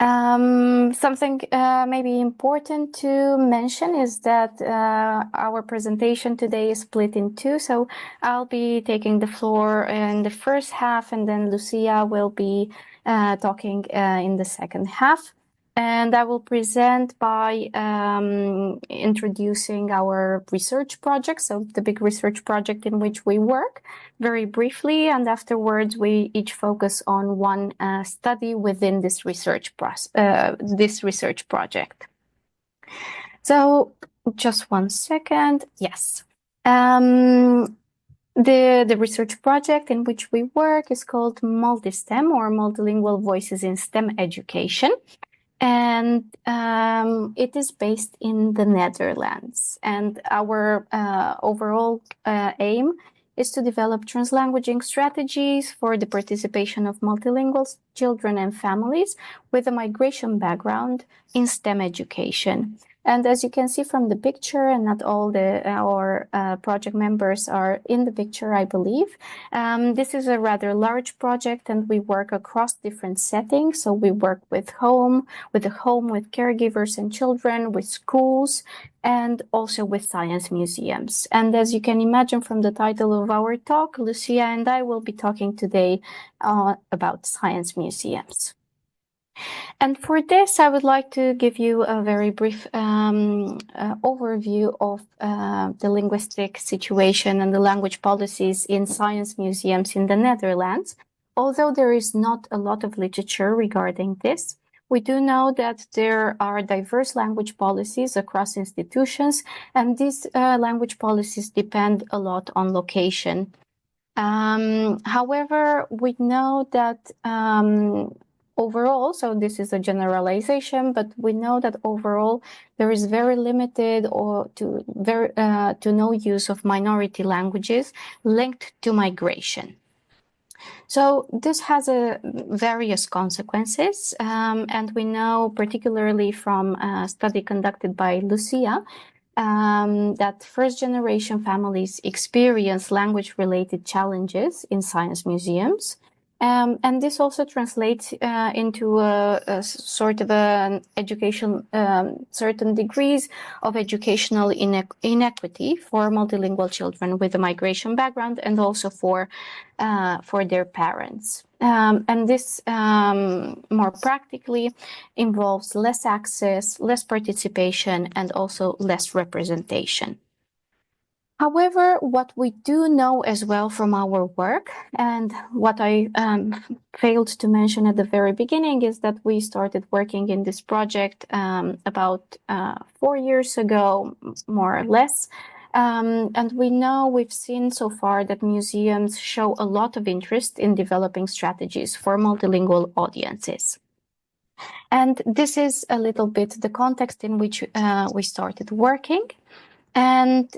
Something maybe important to mention is that our presentation today is split in two. So I'll be taking the floor in the first half, and then Lucía will be talking in the second half. And I will present by introducing our research project, so the big research project in which we work, very briefly, and afterwards we each focus on one study within this research project. So just one second. Yes. The research project in which we work is called MultiSTEM, or Multilingual Voices in STEM Education. And it is based in the Netherlands. And our overall aim is to develop translanguaging strategies for the participation of multilingual children and families with a migration background in STEM education. And as you can see from the picture, and not all our project members are in the picture, I believe, this is a rather large project, and we work across different settings. So we work with the home, with caregivers and children, with schools, and also with science museums. And as you can imagine from the title of our talk, Lucía and I will be talking today about science museums. And for this, I would like to give you a very brief overview of the linguistic situation and the language policies in science museums in the Netherlands. Although there is not a lot of literature regarding this, we do know that there are diverse language policies across institutions, and these language policies depend a lot on location. However, we know that overall, so this is a generalization, but we know that overall there is very limited to no use of minority languages linked to migration. So this has various consequences, and we know particularly from a study conducted by Lucía that first-generation families experience language-related challenges in science museums. And this also translates into a sort of an education, certain degrees of educational inequity for multilingual children with a migration background, and also for their parents. And this more practically involves less access, less participation, and also less representation. However, what we do know as well from our work, and what I failed to mention at the very beginning, is that we started working in this project about 4 years ago, more or less. And we've seen so far that museums show a lot of interest in developing strategies for multilingual audiences. And this is a little bit the context in which we started working. And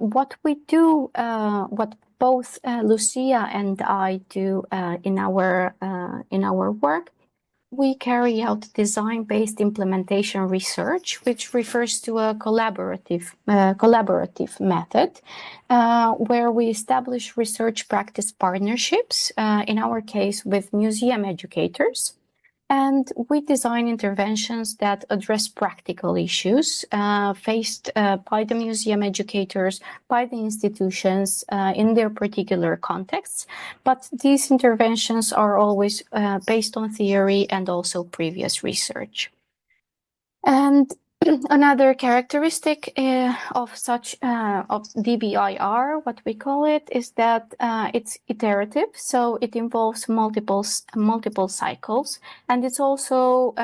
what we do, what both Lucía and I do in our work, we carry out design-based implementation research, which refers to a collaborative method, where we establish research practice partnerships, in our case with museum educators. And we design interventions that address practical issues faced by the museum educators, by the institutions in their particular contexts. But these interventions are always based on theory and also previous research. And another characteristic of such of DBIR, what we call it, is that it's iterative, so it involves multiple cycles, and it's also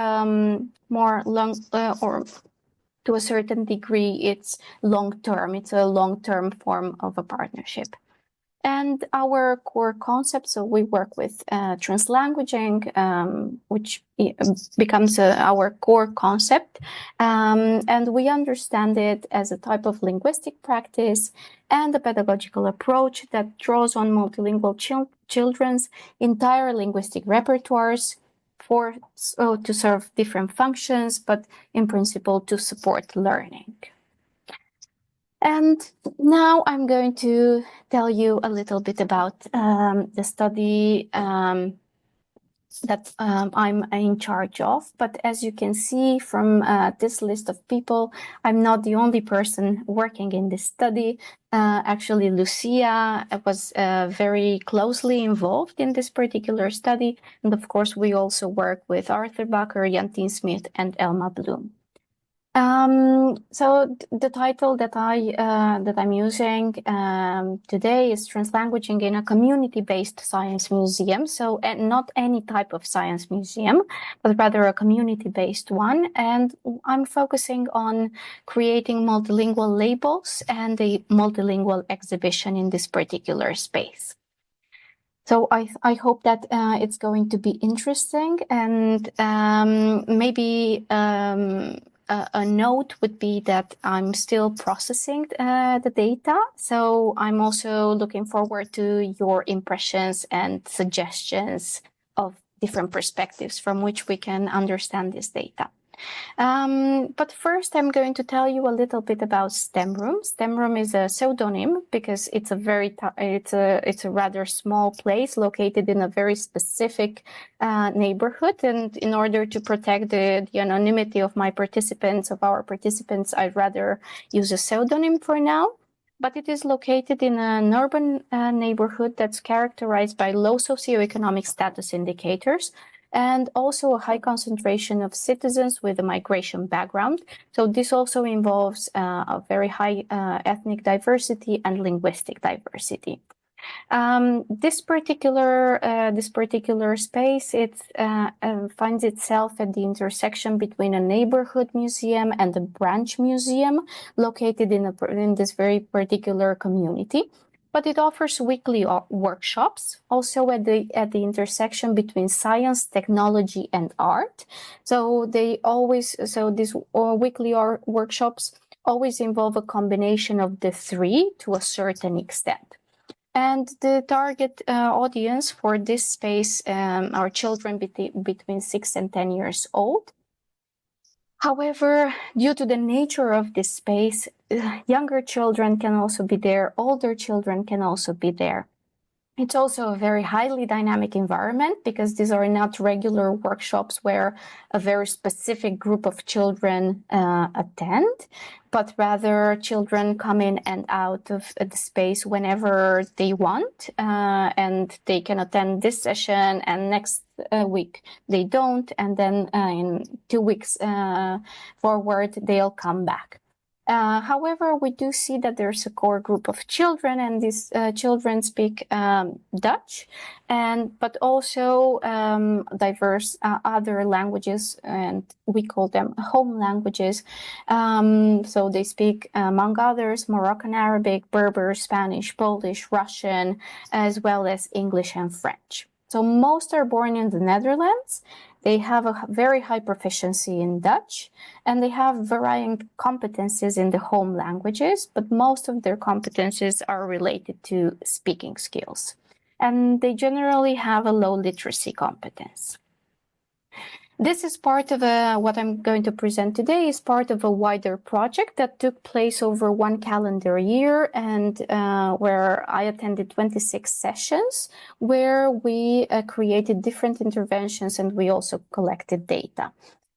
more long or to a certain degree, it's long-term. It's a long-term form of a partnership. And our core concept, so we work with translanguaging, which becomes our core concept, and we understand it as a type of linguistic practice and a pedagogical approach that draws on multilingual children's entire linguistic repertoires to serve different functions, but in principle to support learning. And now I'm going to tell you a little bit about the study that I'm in charge of. But as you can see from this list of people, I'm not the only person working in this study. Actually, Lucía was very closely involved in this particular study. And of course, we also work with Arthur Bakker, Jantien Smith, and Elma Bloom. So the title that I'm using today is Translanguaging in a community-based science museum. So not any type of science museum, but rather a community-based one. And I'm focusing on creating multilingual labels and a multilingual exhibition in this particular space. So I hope that it's going to be interesting, and maybe a note would be that I'm still processing the data. So I'm also looking forward to your impressions and suggestions of different perspectives from which we can understand this data. But first, I'm going to tell you a little bit about STEM Room. STEM Room is a pseudonym because it's a rather small place located in a very specific neighborhood. And in order to protect the anonymity of my participants, of our participants, I'd rather use a pseudonym for now. But it is located in an urban neighborhood that's characterized by low socioeconomic status indicators, and also a high concentration of citizens with a migration background. So this also involves a very high ethnic diversity and linguistic diversity. This particular space, finds itself at the intersection between a neighborhood museum and a branch museum located in this very particular community. But it offers weekly workshops, also at the intersection between science, technology, and art. So these weekly workshops always involve a combination of the three to a certain extent. And the target audience for this space are children between 6 and 10 years old. However, due to the nature of this space, younger children can also be there, older children can also be there. It's also a very highly dynamic environment because these are not regular workshops where a very specific group of children attend, but rather children come in and out of the space whenever they want, and they can attend this session and next week they don't, and then in 2 weeks forward they'll come back. However, we do see that there's a core group of children, and these children speak Dutch, but also diverse other languages, and we call them home languages. So they speak, among others, Moroccan Arabic, Berber, Spanish, Polish, Russian, as well as English and French. So most are born in the Netherlands. They have a very high proficiency in Dutch, and they have varying competencies in the home languages, but most of their competencies are related to speaking skills. And they generally have a low literacy competence. This is part of what I'm going to present today is part of a wider project that took place over 1 calendar year, and where I attended 26 sessions, where we created different interventions and we also collected data.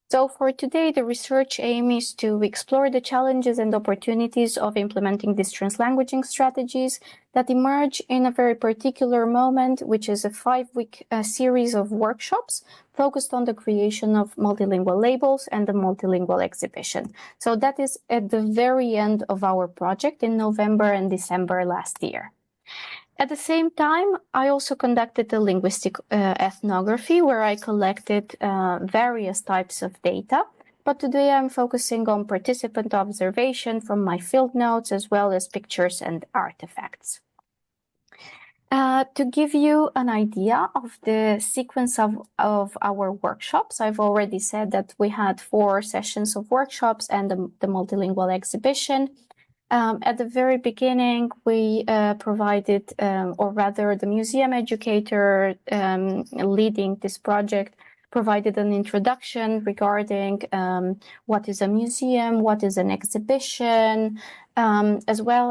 So for today, the research aim is to explore the challenges and opportunities of implementing these translanguaging strategies that emerge in a very particular moment, which is a 5-week series of workshops focused on the creation of multilingual labels and the multilingual exhibition. So that is at the very end of our project in November and December last year. At the same time, I also conducted a linguistic ethnography where I collected various types of data. But today I'm focusing on participant observation from my field notes, as well as pictures and artifacts. To give you an idea of the sequence of our workshops, I've already said that we had 4 sessions of workshops and the multilingual exhibition. At the very beginning, we provided, or rather the museum educator leading this project, provided an introduction regarding what is a museum, what is an exhibition, as well.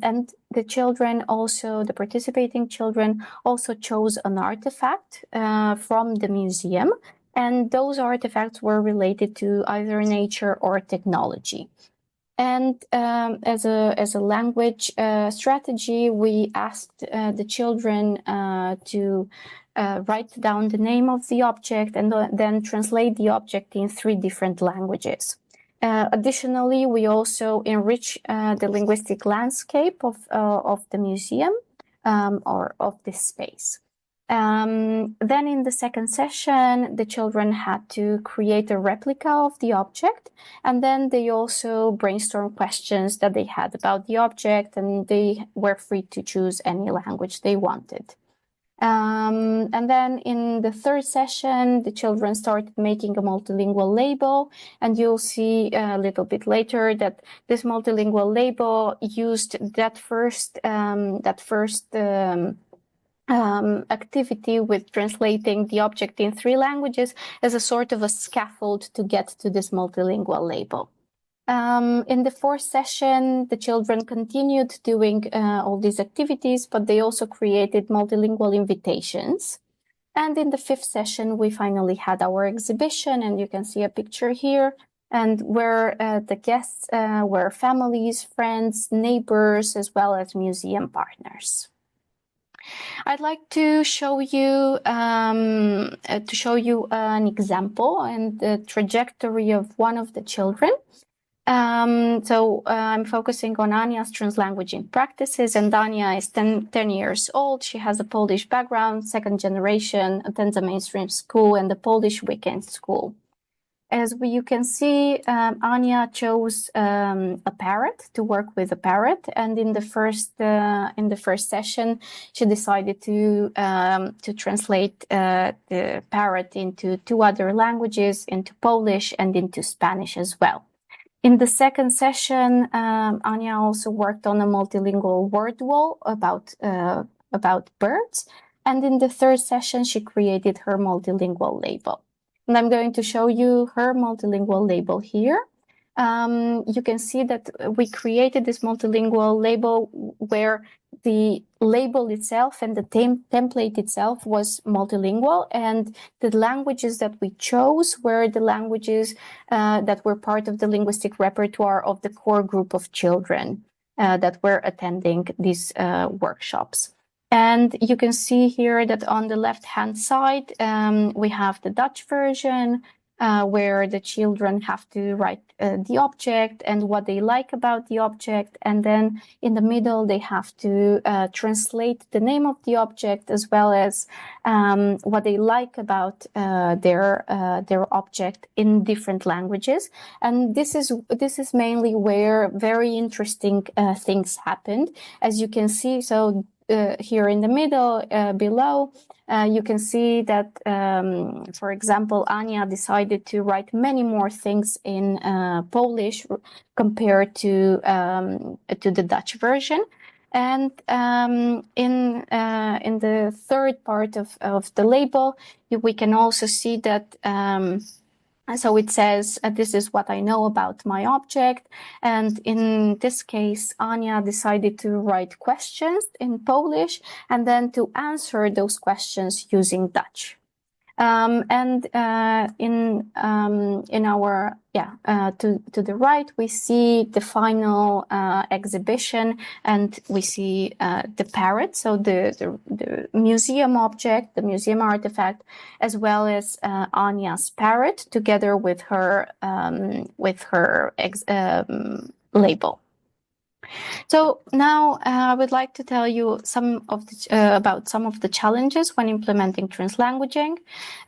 And the children also, the participating children also chose an artifact from the museum. And those artifacts were related to either nature or technology. And as a language strategy, we asked the children to write down the name of the object and then translate the object in 3 different languages. Additionally, we also enrich the linguistic landscape of the museum or of this space. Then in the second session, the children had to create a replica of the object, and then they also brainstormed questions that they had about the object, and they were free to choose any language they wanted. And then in the third session, the children started making a multilingual label, and you'll see a little bit later that this multilingual label used that first activity with translating the object in 3 languages as a sort of a scaffold to get to this multilingual label. In the fourth session, the children continued doing all these activities, but they also created multilingual invitations. And in the fifth session, we finally had our exhibition, and you can see a picture here, and where the guests were families, friends, neighbors, as well as museum partners. I'd like to show you an example and the trajectory of one of the children. So I'm focusing on Anya's translanguaging practices, and Ania is 10 years old. She has a Polish background, 2nd generation, attends a mainstream school and the Polish weekend school. As you can see, Anya chose a parrot to work with a parrot, and in the first session, she decided to translate the parrot into 2 other languages, into Polish and into Spanish as well. In the second session, Anya also worked on a multilingual word wall about birds, and in the third session, she created her multilingual label. And I'm going to show you her multilingual label here. You can see that we created this multilingual label where the label itself and the template itself was multilingual, and the languages that we chose were the languages that were part of the linguistic repertoire of the core group of children that were attending these workshops. And you can see here that on the left-hand side, we have the Dutch version, where the children have to write the object and what they like about the object. And then in the middle, they have to translate the name of the object as well as what they like about their object in different languages. And this is mainly where very interesting things happened. As you can see, so here in the middle below, you can see that, for example, Anya decided to write many more things in Polish compared to the Dutch version. And in the third part of the label, we can also see that so it says, this is what I know about my object. And in this case, Anya decided to write questions in Polish and then to answer those questions using Dutch. And in our, to the right, we see the final exhibition, and we see the parrot, so the museum object, the museum artifact, as well as Anya's parrot, together with her label. So now I would like to tell you about some of the challenges when implementing translanguaging.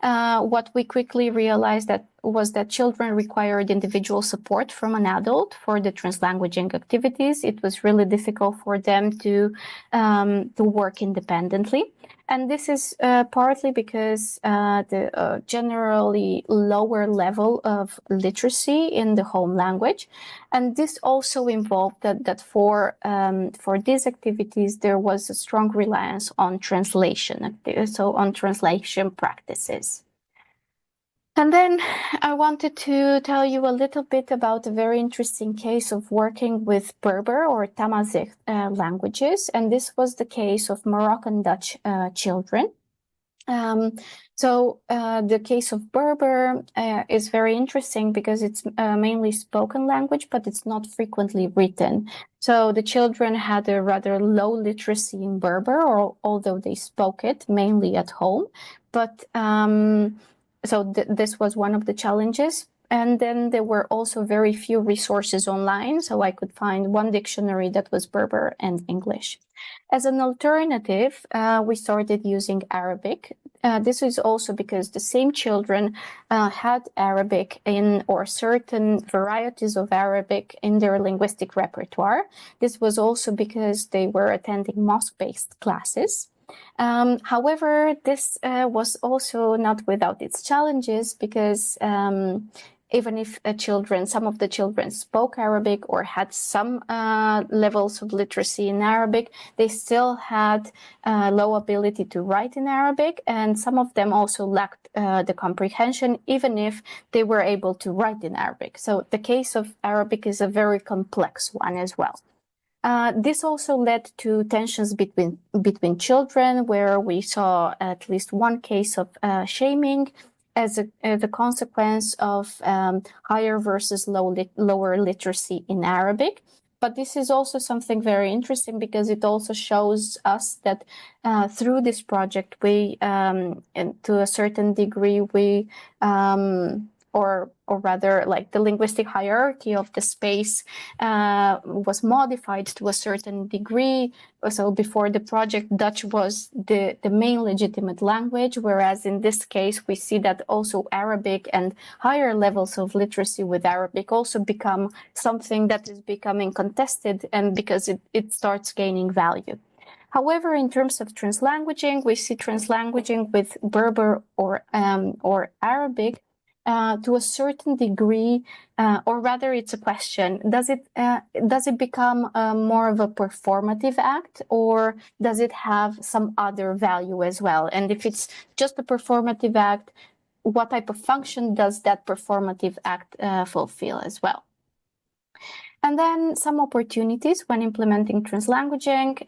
What we quickly realized was that children required individual support from an adult for the translanguaging activities. It was really difficult for them to work independently. And this is partly because the generally lower level of literacy in the home language. And this also involved that for these activities, there was a strong reliance on translation, so on translation practices. And then I wanted to tell you a little bit about a very interesting case of working with Berber or Tamazight languages. And this was the case of Moroccan Dutch children. The case of Berber is very interesting because it's mainly spoken language, but it's not frequently written. So the children had a rather low literacy in Berber, although they spoke it mainly at home. But this was one of the challenges. And then there were also very few resources online, so I could find one dictionary that was Berber and English. As an alternative, we started using Arabic. This is also because the same children had Arabic or certain varieties of Arabic in their linguistic repertoire. This was also because they were attending mosque-based classes. However, this was also not without its challenges because even if some of the children spoke Arabic or had some levels of literacy in Arabic, they still had low ability to write in Arabic, and some of them also lacked the comprehension, even if they were able to write in Arabic. So the case of Arabic is a very complex one as well. This also led to tensions between children, where we saw at least one case of shaming as a consequence of higher versus lower literacy in Arabic. But this is also something very interesting because it also shows us that through this project, we, to a certain degree, we or rather, like the linguistic hierarchy of the space was modified to a certain degree. So before the project, Dutch was the main legitimate language, whereas in this case, we see that also Arabic and higher levels of literacy with Arabic also become something that is becoming contested, and because it starts gaining value. However, in terms of translanguaging, we see translanguaging with Berber or Arabic to a certain degree, or rather it's a question, does it become more of a performative act, or does it have some other value as well? And if it's just a performative act, what type of function does that performative act fulfill as well? And then some opportunities when implementing translanguaging.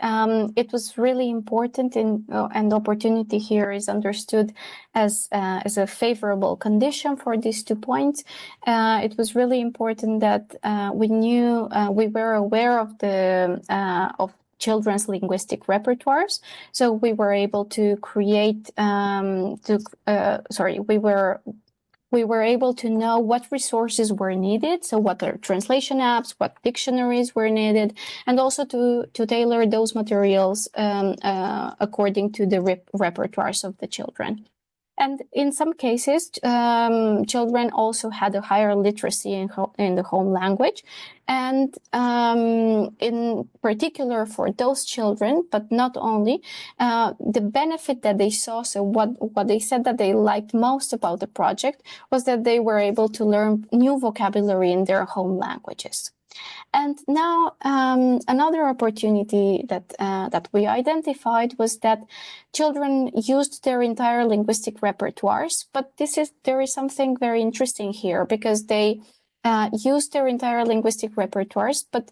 It was really important, and opportunity here is understood as a favorable condition for these 2 points. It was really important that we were aware of children's linguistic repertoires. So we were able to create, we were able to know what resources were needed, so what are translation apps, what dictionaries were needed, and also to tailor those materials according to the repertoires of the children. And in some cases, children also had a higher literacy in the home language. And in particular for those children, but not only, the benefit that they saw, so what they said that they liked most about the project was that they were able to learn new vocabulary in their home languages. And now another opportunity that we identified was that children used their entire linguistic repertoires, but there is something very interesting here, because they used their entire linguistic repertoires, but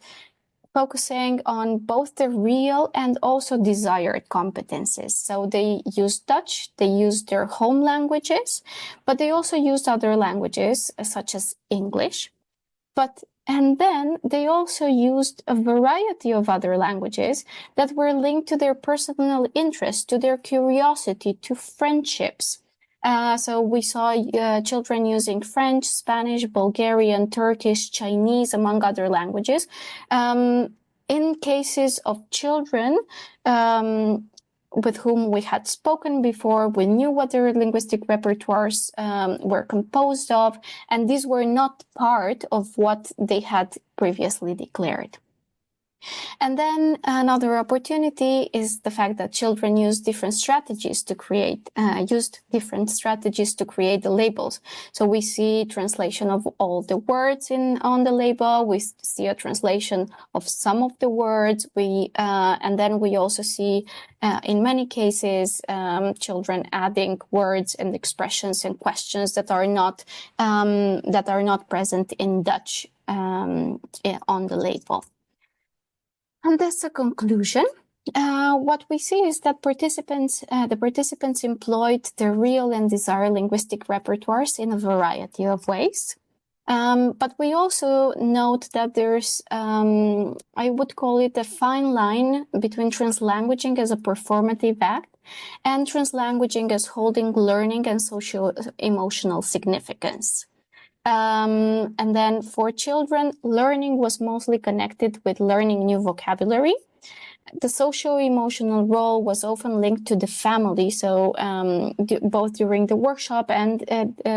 focusing on both the real and also desired competences. So they used Dutch, they used their home languages, but they also used other languages such as English. And then they also used a variety of other languages that were linked to their personal interest, to their curiosity, to friendships. So we saw children using French, Spanish, Bulgarian, Turkish, Chinese, among other languages. In cases of children with whom we had spoken before, we knew what their linguistic repertoires were composed of, and these were not part of what they had previously declared. And then another opportunity is the fact that children used different strategies to create the labels. So we see translation of all the words on the label. We see a translation of some of the words. And then we also see, in many cases, children adding words and expressions and questions that are not present in Dutch on the label. And as a conclusion, what we see is that the participants employed their real and desired linguistic repertoires in a variety of ways. But we also note that there's, I would call it a fine line between translanguaging as a performative act and translanguaging as holding learning and socio-emotional significance. And then for children, learning was mostly connected with learning new vocabulary. The socio-emotional role was often linked to the family. So both during the workshop and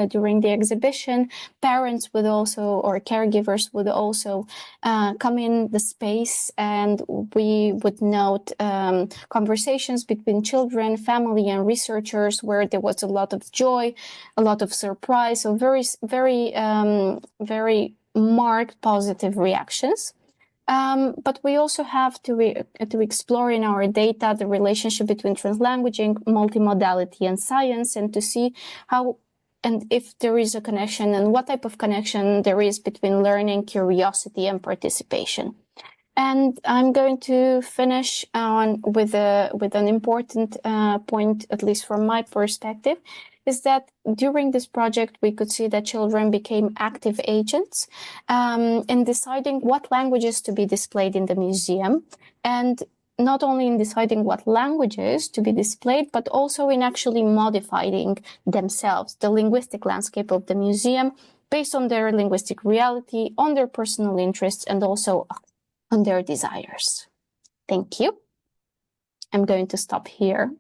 during the exhibition, parents would also, or caregivers would also come in the space, and we would note conversations between children, family, and researchers where there was a lot of joy, a lot of surprise, so very marked positive reactions. But we also have to explore in our data the relationship between translanguaging, multimodality, and science, and to see how and if there is a connection and what type of connection there is between learning, curiosity, and participation. And I'm going to finish with an important point, at least from my perspective, is that during this project, we could see that children became active agents in deciding what languages to be displayed in the museum, and not only in deciding what languages to be displayed, but also in actually modifying themselves, the linguistic landscape of the museum, based on their linguistic reality, on their personal interests, and also on their desires. Thank you. I'm going to stop here.